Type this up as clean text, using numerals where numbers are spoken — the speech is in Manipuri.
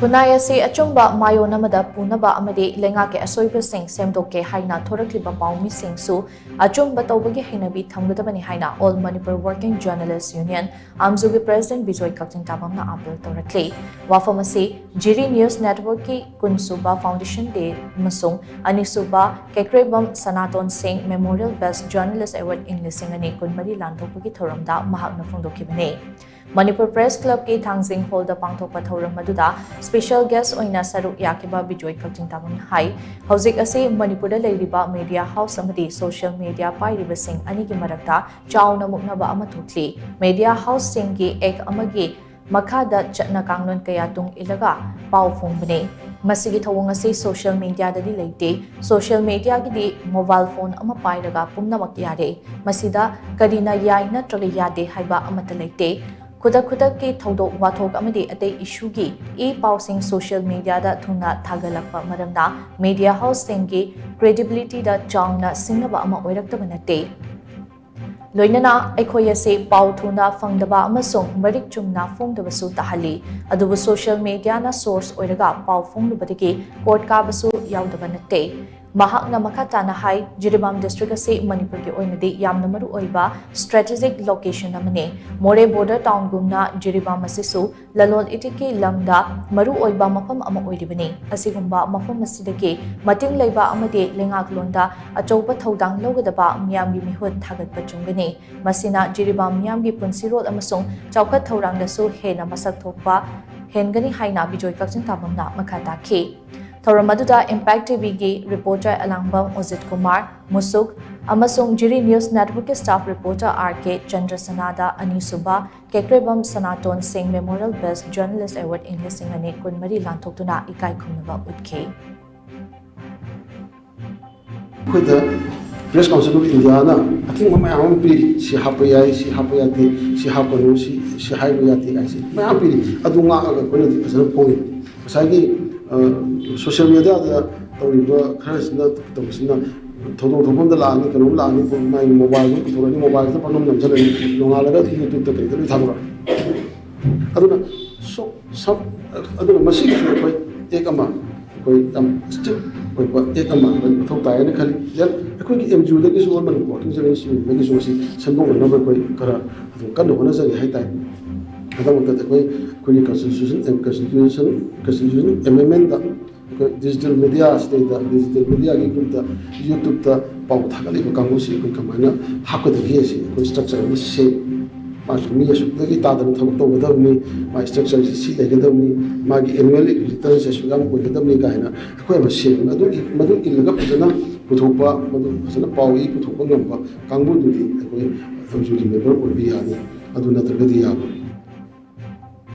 Khunai asi achungba mayon amada punaba amadi lengake asoibasing semdoke haina thorakliba paumi su achungba tawbagi hinabi thamgadabani haina All Manipur Working Journalists Union Amzugi President Bijoy Kaktingtabamna appeal tawrakli wafam asi Jiri News Network ki Kunsuba Foundation Day masung anisuba Kekrebam Sanaton Singh Memorial Best Journalist Award in lisingani kunmari lanthokpagi thoramda mahakna phongdokibani Manipur Press Club ki Thangsing Hall da pangthokpa thoram maduda special guest oina saruk yakiba Bijoy Kaktingtabam hai hauzik ase Manipur da leiriba media house amadi social media pairiba sing anigi marakta chauna muknaba ama thokli media house sing ki ek amagi makhada chatna kanglon kaya tung ilaga pau phongbane masigi thawong ase social media da di leite social media gi di mobile phone ama pairaga pumnamak yare masida kadina yai natraga yade haiba amata leite Kudak ki thodok wathok amadi atei issue gi pausing social media da thuna thagalakpa maramda media house singi credibility da changna singnaba ama oiraktaba nate loinana aikhoi ase pau thuna fangdaba amasung marik chumna phongdaba su tahali adubu social media na source oiraga pau phonglubadagi court ka basu yaudaba nate Mahakna makatana hai Jiribam district ase Manipur ki oinadi yamna maru oiba strategic location amane More border town gumna Jiribam asisu lalol itiki lamda maru oiba mafam ama oiribani asigumba mafam asidagi mating leiba amade lengak londa achouba thodang logadaba miyamgi mihut thagat pachungani masina Jiribam miyamgi punsirol amasung chaukat thorangdasu hena masak thokpa hengani haina Bijoy Kaktingtabamna makata ki Thoramaduda Impact TV gi reporter Alangbam Ozit Kumar Musuk amasung Jiri News Network staff reporter RK Chandrasanada Anisuba Kekrebam Sanaton Singh Memorial Best Journalist Award in lisingani kunmari lanthokuna ikai khumnaba utke Kuda Press Council of India na aking mamayang pili si hapayay si hapayati si hapano si hayayati ay si mayang pili adunga aga kuno di pasal point masagi social media da tawriba kharasna tawsina thodo thomda laani kanum laani mai mobile ko thorani mobile ta panom namjala longalaga YouTube ta kai thamra aduna so sab aduna masi ko koi ekama koi am step koi pa ekama thok ta ne khali jan koi ki MJU da ki so man reporting jare si da ki so si sangong na koi kara kan no na jare hai tai ada mo ta koi constitution amendment da digital media state da digital media ki group da YouTube da pau thagali ko kangu si koi kamana hakko da gi si koi structure ni se ma mi ya shuk da ki ta da thok to da ni ma structure si da ga da ni ma gi annual return se shugam ko da ni ga na koi ma se madu ki laga pajana puthokpa madu pajana pau i puthokpa ngamba kangu du di koi amju di member ko bi ya ni adu na da ga di ya